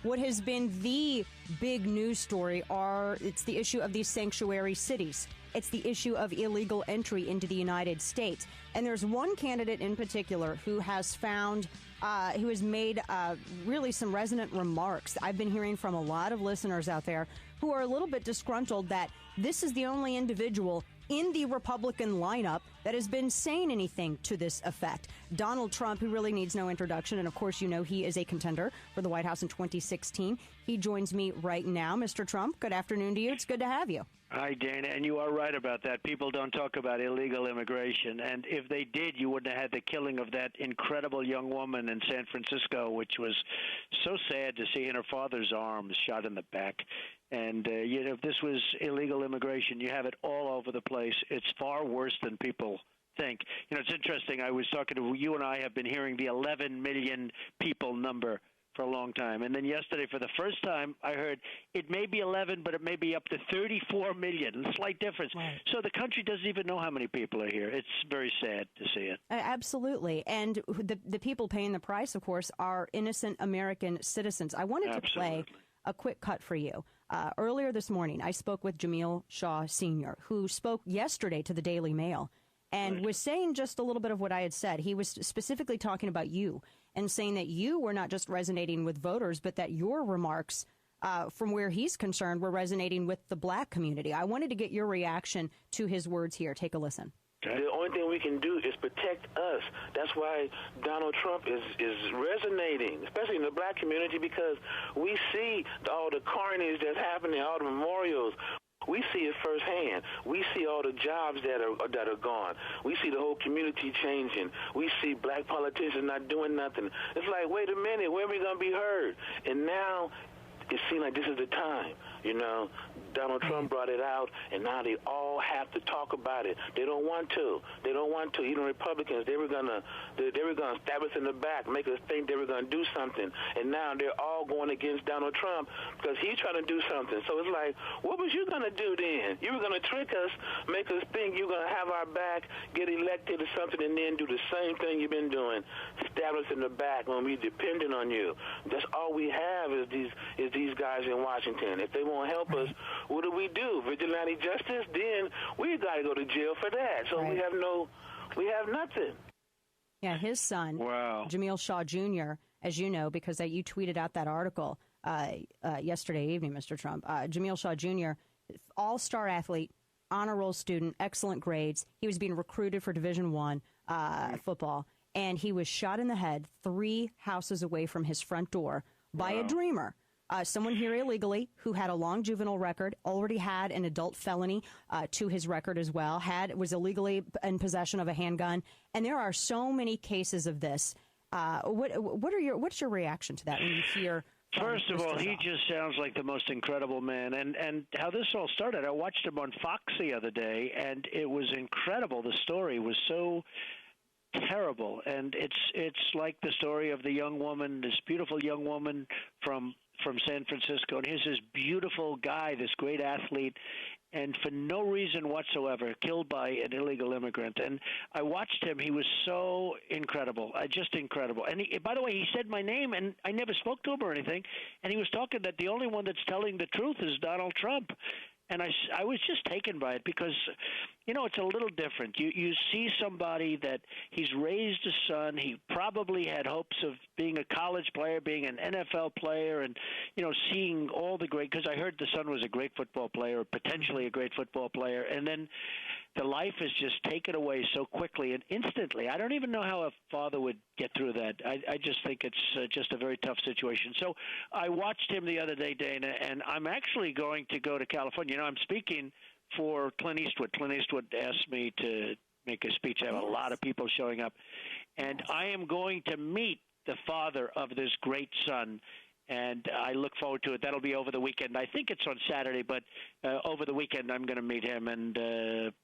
What has been the big news story it's the issue of these sanctuary cities. It's the issue of illegal entry into the United States. And there's one candidate in particular who has made really some resonant remarks. I've been hearing from a lot of listeners out there who are a little bit disgruntled that this is the only individual in the Republican lineup that has been saying anything to this effect. Donald Trump, who really needs no introduction, and of course you know he is a contender for the White House in 2016. He joins me right now. Mr. Trump, good afternoon to you. It's good to have you. Hi, Dana, and you are right about that. People don't talk about illegal immigration, and if they did, you wouldn't have had the killing of that incredible young woman in San Francisco, which was so sad to see in her father's arms, shot in the back. And, if this was illegal immigration, you have it all over the place. It's far worse than people think. It's interesting. I was talking to you, and I have been hearing the 11 million people number for a long time. And then yesterday, for the first time, I heard it may be 11, but it may be up to 34 million. A slight difference. Right. So the country doesn't even know how many people are here. It's very sad to see it. Absolutely. And the people paying the price, of course, are innocent American citizens. I wanted to play a quick cut for you. Earlier this morning, I spoke with Jamil Shaw Jr., who spoke yesterday to the Daily Mail and was saying just a little bit of what I had said. He was specifically talking about you and saying that you were not just resonating with voters, but that your remarks, from where he's concerned, were resonating with the black community. I wanted to get your reaction to his words here. Take a listen. The only thing we can do is protect us. That's why Donald Trump is resonating, especially in the black community, because we see all the carnage that's happening, all the memorials. We see it firsthand. We see all the jobs that are gone. We see the whole community changing. We see black politicians not doing nothing. It's like, wait a minute, when are we going to be heard? And now it seems like this is the time, Donald Trump brought it out, and now they all have to talk about it. They don't want to. Even Republicans, they were gonna stab us in the back, make us think they were gonna do something, and now they're all going against Donald Trump because he's trying to do something. So it's like, what was you gonna do then? You were gonna trick us, make us think you're gonna have our back, get elected or something, and then do the same thing you've been doing, stab us in the back when we're dependent on you. That's all we have is these guys in Washington. If they won't help us, what do? Vigilante justice? Then we got to go to jail for that. So we have nothing. Yeah, his son, Jamil Shaw Jr., as you know, because you tweeted out that article yesterday evening, Mr. Trump. Jamil Shaw Jr., all-star athlete, honor roll student, excellent grades. He was being recruited for Division I football, and he was shot in the head 3 houses away from his front door by a dreamer. Someone here illegally who had a long juvenile record, already had an adult felony to his record as well, was illegally in possession of a handgun. And there are so many cases of this. What's your reaction to that when you hear? First of all, he just sounds like the most incredible man. And how this all started, I watched him on Fox the other day, and it was incredible. The story was so terrible. And it's like the story of the young woman, this beautiful young woman from San Francisco, and here's this beautiful guy, this great athlete, and for no reason whatsoever, killed by an illegal immigrant. And I watched him. He was so incredible, just incredible. And by the way, he said my name, and I never spoke to him or anything, and he was talking that the only one that's telling the truth is Donald Trump. And I was just taken by it because, it's a little different. You see somebody that he's raised a son. He probably had hopes of being a college player, being an NFL player, and, seeing all the great – because I heard the son was a great football player, potentially a great football player, and then the life is just taken away so quickly and instantly. I don't even know how a father would get through that. I just think it's just a very tough situation. So I watched him the other day, Dana, and I'm actually going to go to California. I'm speaking for Clint Eastwood. Clint Eastwood asked me to make a speech. I have a lot of people showing up. And I am going to meet the father of this great son, and I look forward to it. That'll be over the weekend. I think it's on Saturday, but over the weekend I'm going to meet him and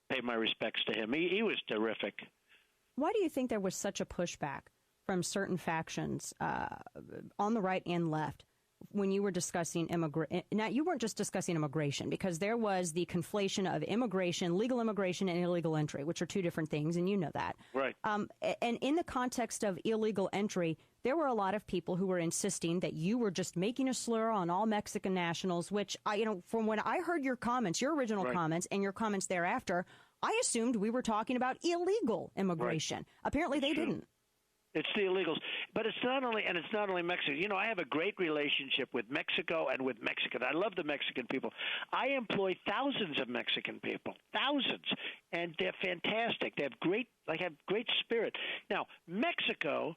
pay my respects to him. He was terrific. Why do you think there was such a pushback from certain factions on the right and left when you were discussing now, you weren't just discussing immigration, because there was the conflation of immigration, legal immigration, and illegal entry, which are two different things, and you know that. Right. And in the context of illegal entry, there were a lot of people who were insisting that you were just making a slur on all Mexican nationals, which, from when I heard your comments, your original comments and your comments thereafter, I assumed we were talking about illegal immigration. Right. Apparently they didn't. It's the illegals. But it's not only Mexico. You know, I have a great relationship with Mexico and with Mexicans. I love the Mexican people. I employ thousands of Mexican people, thousands, and they're fantastic. They have great spirit. Now, Mexico,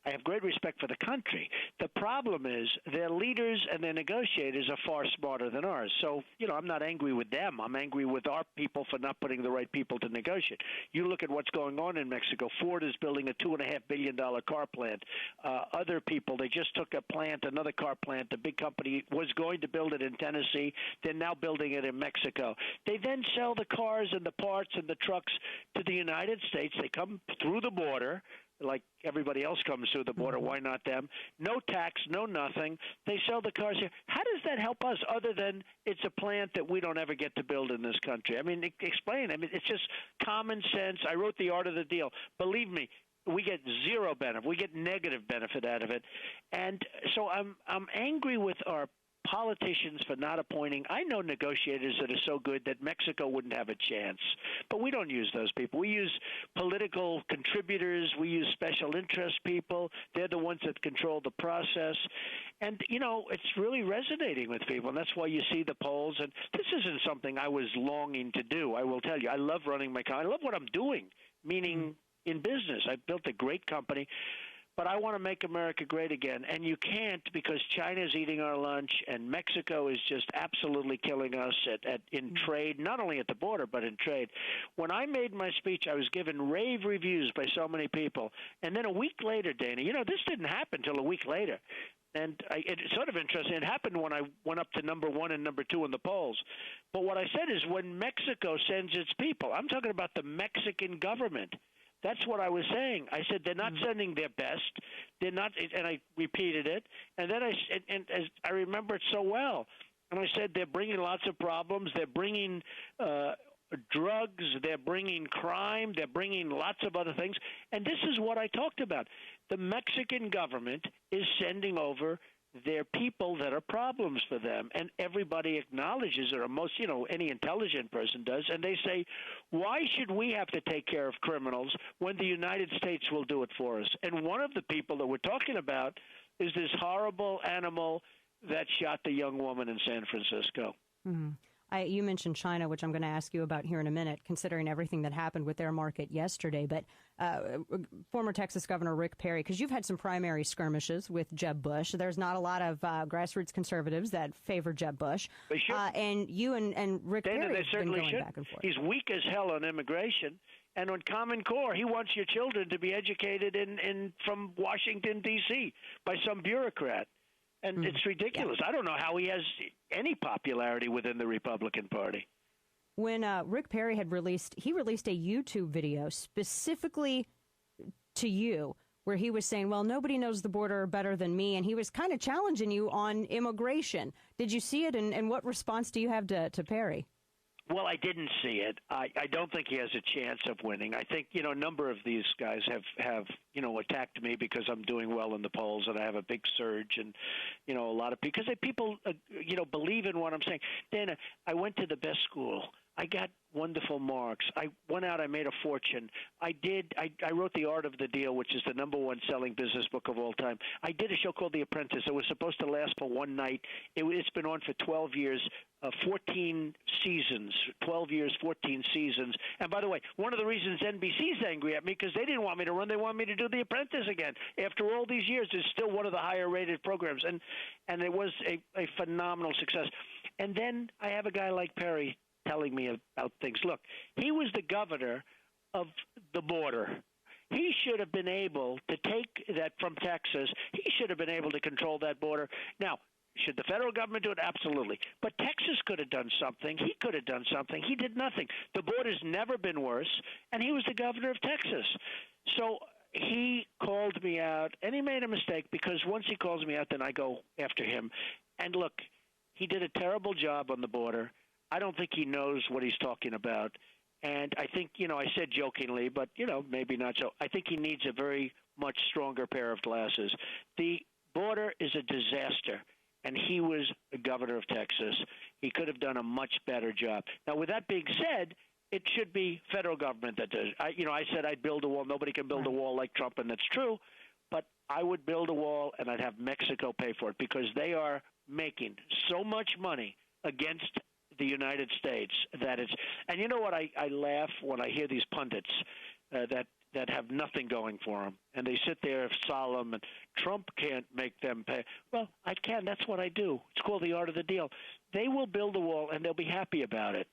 I have great respect for the country. The problem is their leaders and their negotiators are far smarter than ours. So, I'm not angry with them. I'm angry with our people for not putting the right people to negotiate. You look at what's going on in Mexico. Ford is building a $2.5 billion car plant. Other people, they just took another car plant. The big company was going to build it in Tennessee. They're now building it in Mexico. They then sell the cars and the parts and the trucks to the United States. They come through the border like everybody else comes through the border. Why not them? No tax, no nothing. They sell the cars here. How does that help us other than it's a plant that we don't ever get to build in this country? I mean, explain. I mean, it's just common sense. I wrote The Art of the Deal. Believe me, we get zero benefit. We get negative benefit out of it. And so I'm angry with our politicians for not appointing. I know negotiators that are so good that Mexico wouldn't have a chance. But we don't use those people. We use political contributors. We use special interest people. They're the ones that control the process. And, it's really resonating with people. And that's why you see the polls. And this isn't something I was longing to do. I will tell you, I love running my company. I love what I'm doing, meaning in business. I built a great company. But I want to make America great again. And you can't because China's eating our lunch and Mexico is just absolutely killing us in trade, not only at the border, but in trade. When I made my speech, I was given rave reviews by so many people. And then a week later, Dana, this didn't happen until a week later. And it's sort of interesting. It happened when I went up to number 1 and number 2 in the polls. But what I said is when Mexico sends its people, I'm talking about the Mexican government. That's what I was saying. I said they're not sending their best. They're not, and I repeated it. And then as I remember it so well. And I said they're bringing lots of problems. They're bringing drugs. They're bringing crime. They're bringing lots of other things. And this is what I talked about. The Mexican government is sending over their people that are problems for them, and everybody acknowledges it, or most, any intelligent person does, and they say, why should we have to take care of criminals when the United States will do it for us? And one of the people that we're talking about is this horrible animal that shot the young woman in San Francisco. Mm-hmm. You mentioned China, which I'm going to ask you about here in a minute, considering everything that happened with their market yesterday. But former Texas Governor Rick Perry, because you've had some primary skirmishes with Jeb Bush. There's not a lot of grassroots conservatives that favor Jeb Bush. They should. And you and Rick Dana, Perry they certainly been going should. back and forth. He's weak as hell on immigration. And on Common Core, he wants your children to be educated from Washington, D.C. by some bureaucrat. And it's ridiculous. Yeah. I don't know how he has any popularity within the Republican Party. When Rick Perry had released a YouTube video specifically to you where he was saying, well, nobody knows the border better than me, and he was kind of challenging you on immigration. Did you see it, and what response do you have to Perry? Well, I didn't see it. I don't think he has a chance of winning. I think, a number of these guys have attacked me because I'm doing well in the polls and I have a big surge and, a lot of people, because people, believe in what I'm saying. Dana, I went to the best school. I got wonderful marks. I went out. I made a fortune. I wrote The Art of the Deal, which is the #1 selling business book of all time. I did a show called The Apprentice. It was supposed to last for one night. It's been on for 12 years, 14 seasons, 12 years, 14 seasons. And by the way, one of the reasons NBC's angry at me because they didn't want me to run. They want me to do The Apprentice again. After all these years, it's still one of the higher-rated programs. And it was a phenomenal success. And then I have a guy like Perry telling me about things. Look, he was the governor of the border. He should have been able to take that from Texas. He should have been able to control that border. Now, should the federal government do it? Absolutely. But Texas could have done something. He could have done something. He did nothing. The border's never been worse, and he was the governor of Texas. So he called me out, and he made a mistake because once he calls me out, then I go after him. And look, he did a terrible job on the border. I don't think he knows what he's talking about. And I think, I said jokingly, but, maybe not so. I think he needs a very much stronger pair of glasses. The border is a disaster, and he was the governor of Texas. He could have done a much better job. Now, with that being said, it should be federal government that does. I said I'd build a wall. Nobody can build a wall like Trump, and that's true. But I would build a wall, and I'd have Mexico pay for it because they are making so much money against the United States that it's. And you know what? I laugh when I hear these pundits that have nothing going for them, and they sit there solemn, and Trump can't make them pay. Well, I can. That's what I do. It's called the art of the deal. They will build a wall, and they'll be happy about it.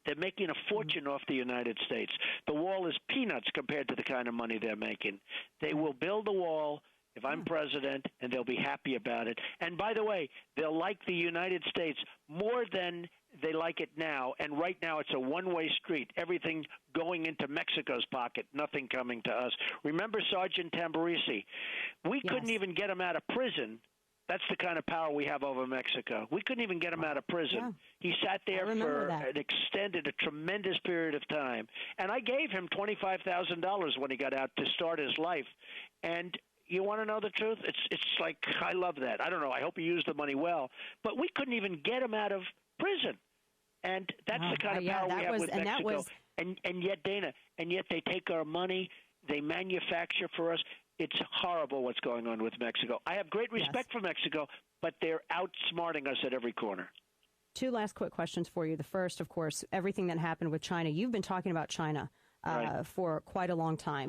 They're making a fortune off the United States. The wall is peanuts compared to the kind of money they're making. They will build a wall if I'm president, and they'll be happy about it. And by the way, they'll like the United States more than they like it now. And right now it's a one-way street. Everything going into Mexico's pocket, nothing coming to us. Remember Sergeant Tamburisi? We couldn't even get him out of prison. That's the kind of power we have over Mexico. We couldn't even get him out of prison. Yeah. He sat there for a tremendous period of time. And I gave him $25,000 when he got out to start his life. And you want to know the truth? It's like, I love that. I don't know. I hope he used the money well. But we couldn't even get him out of prison. And that's the kind of power we have with Mexico. And yet, Dana, they take our money. They manufacture for us. It's horrible what's going on with Mexico. I have great respect for Mexico, but they're outsmarting us at every corner. Two last quick questions for you. The first, of course, everything that happened with China. You've been talking about China for quite a long time.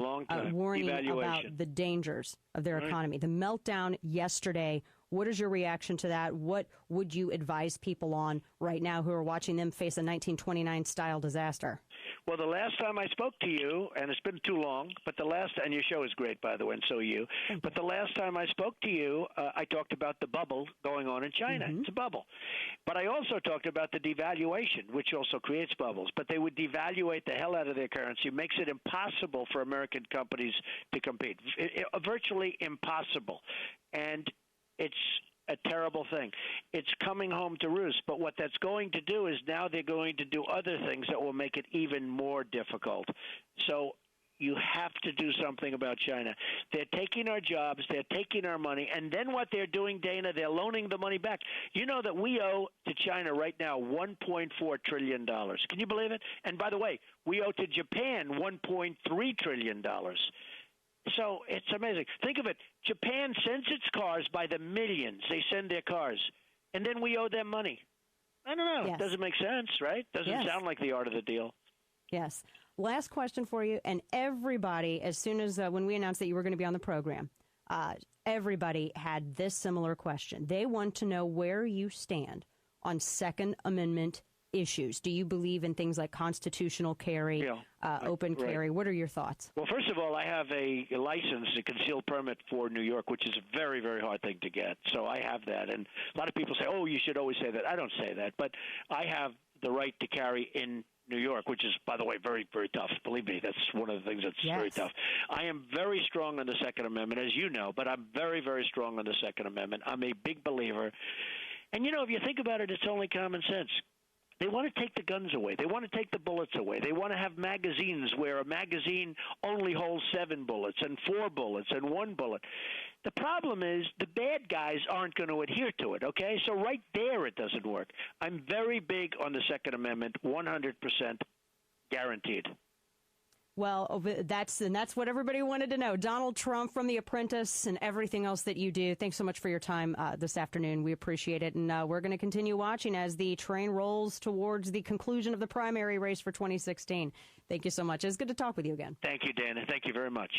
Warning about the dangers of their economy. The meltdown yesterday. What is your reaction to that? What would you advise people on right now who are watching them face a 1929-style disaster? Well, the last time I spoke to you, and it's been too long, but and your show is great, by the way, and so are you. But the last time I spoke to you, I talked about the bubble going on in China. Mm-hmm. It's a bubble. But I also talked about the devaluation, which also creates bubbles. But they would devaluate the hell out of their currency, makes it impossible for American companies to compete. Virtually impossible. And it's a terrible thing. It's coming home to roost. But what that's going to do is now they're going to do other things that will make it even more difficult. So you have to do something about China. They're taking our jobs. They're taking our money. And then what they're doing, Dana, they're loaning the money back. You know that we owe to China right now $1.4 trillion. Can you believe it? And by the way, we owe to Japan $1.3 trillion. So it's amazing. Think of it. Japan sends its cars by the millions. They send their cars. And then we owe them money. I don't know. Yes. It doesn't make sense, right? Doesn't sound like the art of the deal. Yes. Last question for you. And everybody, as soon as when we announced that you were going to be on the program, everybody had this similar question. They want to know where you stand on Second Amendment issues. Do you believe in things like constitutional carry, open carry? What are your thoughts? Well, first of all, I have a license, a concealed permit for New York, which is a very, very hard thing to get. So I have that. And a lot of people say, oh, you should always say that. I don't say that. But I have the right to carry in New York, which is, by the way, very, very tough. Believe me, that's one of the things that's very tough. I am very strong on the Second Amendment, as you know, but I'm very, very strong on the Second Amendment. I'm a big believer. And, you know, if you think about it, it's only common sense. They want to take the guns away. They want to take the bullets away. They want to have magazines where a magazine only holds 7 bullets and 4 bullets and 1 bullet. The problem is the bad guys aren't going to adhere to it, okay? So right there it doesn't work. I'm very big on the Second Amendment, 100% guaranteed. Well, that's what everybody wanted to know. Donald Trump from The Apprentice and everything else that you do. Thanks so much for your time this afternoon. We appreciate it. And we're going to continue watching as the train rolls towards the conclusion of the primary race for 2016. Thank you so much. It's good to talk with you again. Thank you, Dana. Thank you very much.